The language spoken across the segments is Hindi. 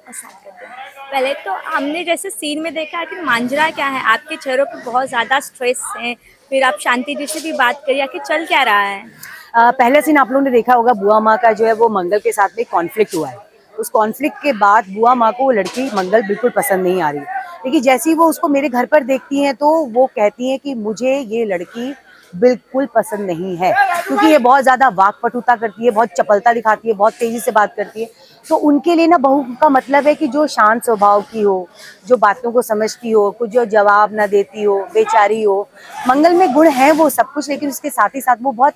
स्टार्ट करते हैं। पहले तो हमने जैसे सीन में देखा है कि मांजरा क्या है, आपके चेहरों पे बहुत ज़्यादा स्ट्रेस है, फिर आप शांति जी से भी बात करिए, आखिर चल क्या रहा है? पहला सीन आप लोगों ने देखा होगा, बुआ माँ का जो है वो मंगल के साथ में कॉन्फ्लिक्ट हुआ है। उस कॉन्फ्लिक्ट के बाद बुआ माँ को वो लड़की मंगल बिल्कुल पसंद नहीं आ रही, लेकिन जैसे ही वो उसको मेरे घर पर देखती हैं तो वो कहती हैं कि मुझे ये लड़की बिल्कुल पसंद नहीं है, क्योंकि ये बहुत ज़्यादा वाकपटुता करती है, बहुत चपलता दिखाती है, बहुत तेज़ी से बात करती है। तो उनके लिए ना बहू का मतलब है कि जो शांत स्वभाव की हो, जो बातों को समझती हो, कुछ जो जवाब ना देती हो, बेचारी हो। मंगल में गुण है वो सब कुछ, लेकिन उसके साथ ही साथ वो बहुत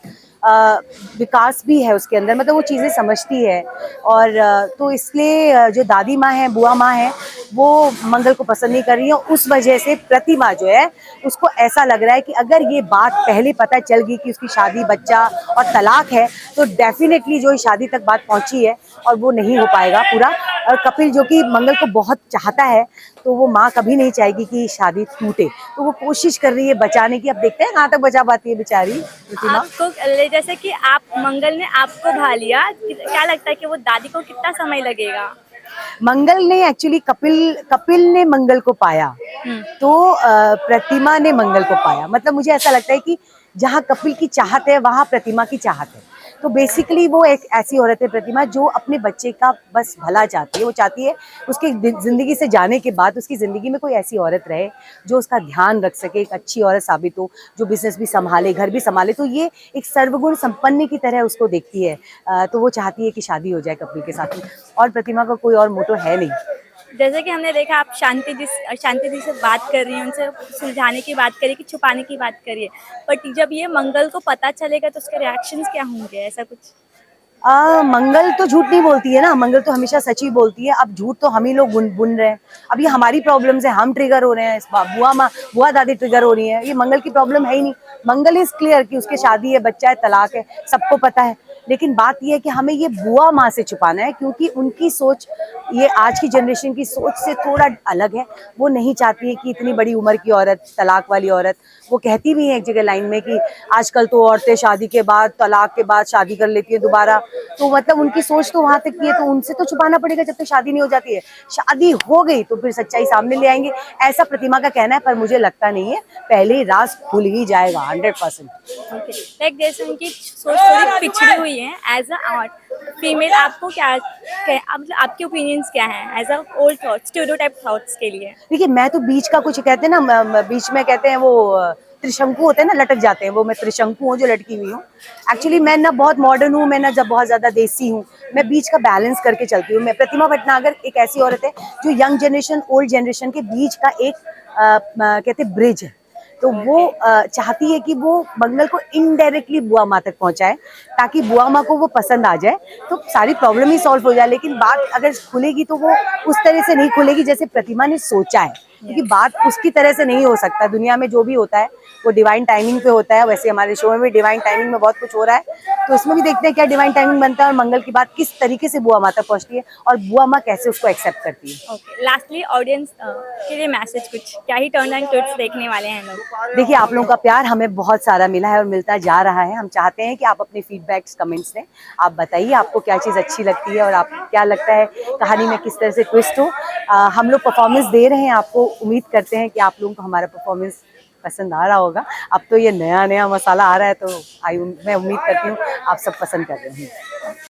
विकास भी है उसके अंदर, मतलब वो चीज़ें समझती है। और तो इसलिए जो दादी माँ है, बुआ माँ है, वो मंगल को पसंद नहीं कर रही है। उस वजह से प्रतिमा जो है उसको ऐसा लग रहा है कि अगर ये बात पहले पता चल गई कि उसकी शादी, बच्चा और तलाक है, तो डेफिनेटली जो शादी तक बात पहुंची है और वो नहीं हो पाएगा पूरा। और कपिल जो कि मंगल को बहुत चाहता है, तो वो माँ कभी नहीं चाहेगी कि शादी टूटे, तो वो कोशिश कर रही है बचाने की। अब देखते हैं कहाँ तक बचा पाती है बेचारी प्रतिमा। आपको जैसे कि आप मंगल ने आपको भा लिया, क्या लगता है कि वो दादी को कितना समय लगेगा? मंगल ने एक्चुअली कपिल कपिल ने मंगल को पाया, हुँ। तो प्रतिमा ने मंगल को पाया। मतलब मुझे ऐसा लगता है कि जहाँ कपिल की चाहत है वहाँ प्रतिमा की चाहत है। तो बेसिकली वो एक ऐसी औरत है प्रतिमा, जो अपने बच्चे का बस भला चाहती है। वो चाहती है उसकी जिंदगी से जाने के बाद उसकी जिंदगी में कोई ऐसी औरत रहे जो उसका ध्यान रख सके, एक अच्छी औरत साबित हो, जो बिजनेस भी संभाले, घर भी संभाले। तो ये एक सर्वगुण संपन्न की तरह उसको देखती है। तो वो चाहती है कि शादी हो जाए कपिल के साथ में, और प्रतिमा का कोई और मोटो है नहीं। जैसे कि हमने देखा आप शांति जी से बात कर रही हैं, उनसे सुलझाने की बात करिए कि छुपाने की बात करिए। बट जब ये मंगल को पता चलेगा तो उसके रिएक्शंस क्या होंगे? ऐसा कुछ? मंगल तो झूठ नहीं बोलती है ना, मंगल तो हमेशा सच ही बोलती है। अब झूठ तो हम ही लोग बुन रहे हैं। अब ये हमारी प्रॉब्लम्स है, हम ट्रिगर हो रहे हैं। इस बार बुआ दादी ट्रिगर हो रही है, ये मंगल की प्रॉब्लम है ही नहीं। मंगल इज क्लियर कि उसके शादी है, बच्चा है, तलाक है, सबको पता है। लेकिन बात यह है कि हमें ये बुआ माँ से छुपाना है, क्योंकि उनकी सोच ये आज की जनरेशन की सोच से थोड़ा अलग है। वो नहीं चाहती है कि इतनी बड़ी उम्र की औरत, तलाक वाली औरत। वो कहती भी है एक जगह लाइन में कि आजकल तो औरतें शादी के बाद, तलाक के बाद शादी कर लेती है दोबारा। तो मतलब उनकी सोच तो वहां तक की है, तो उनसे तो छुपाना पड़ेगा जब तक शादी नहीं हो जाती है। शादी हो गई तो फिर सच्चाई सामने ले आएंगे, ऐसा प्रतिमा का कहना है। पर मुझे लगता नहीं है, पहले ही राज खुल ही जाएगा 100%। ओके। लाइक जैसे उनकी सोच थोड़ी पिछड़ी हुई है एज़ अ आर्ट फीमेल, आपको क्या मतलब आपके ओपिनियंस क्या हैं as a old thoughts, stereotype thoughts के लिए? देखिए, मैं तो बीच का कुछ कहते हैं ना, बीच में कहते हैं वो त्रिशंकु होते हैं ना, लटक जाते हैं, वो मैं त्रिशंकु हूँ जो लटकी हुई हूँ। एक्चुअली मैं ना बहुत मॉडर्न हूँ, मैं ना जब बहुत ज्यादा देसी हूँ। मैं बीच का बैलेंस करके चलती हूँ। मैं प्रतिमा भटनागर एक ऐसी औरत है जो यंग जनरेशन, ओल्ड जनरेशन के बीच का एक कहते हैं ब्रिज है। तो वो ओके। चाहती है कि वो मंगल को इनडायरेक्टली बुआ माँ तक पहुंचाए, ताकि बुआ माँ को वो पसंद आ जाए, तो सारी प्रॉब्लम ही सॉल्व हो जाए। लेकिन बात अगर खुलेगी तो वो उस तरह से नहीं खुलेगी जैसे प्रतिमा ने सोचा है, क्योंकि यस। बात उसकी तरह से नहीं हो सकता। दुनिया में जो भी होता है वो डिवाइन टाइमिंग पे होता है। वैसे हमारे शो में भी डिवाइन टाइमिंग में बहुत कुछ हो रहा है, तो इसमें भी देखते हैं क्या डिवाइन टाइमिंग बनता है, और मंगल की बात किस तरीके से बुआ माँ तक पहुंचती है, और बुआ माँ कैसे उसको एक्सेप्ट करती है। ओके, लास्टली ऑडियंस के लिए मैसेज कुछ, क्या ही टर्न एंड ट्विस्ट देखने वाले हैं लोग? देखिए, आप लोगों का प्यार हमें बहुत सारा मिला है और मिलता जा रहा है। हम चाहते हैं कि आप अपने फीडबैक्स, कमेंट्स दें। आप बताइए आपको क्या चीज़ अच्छी लगती है, और आप क्या लगता है कहानी में किस तरह से ट्विस्ट हो। हम लोग परफॉर्मेंस दे रहे हैं आपको, उम्मीद करते हैं कि आप लोगों को हमारा परफॉर्मेंस पसंद आ रहा होगा। अब तो ये नया नया मसाला आ रहा है, तो मैं उम्मीद करती हूँ आप सब पसंद कर रहे हैं।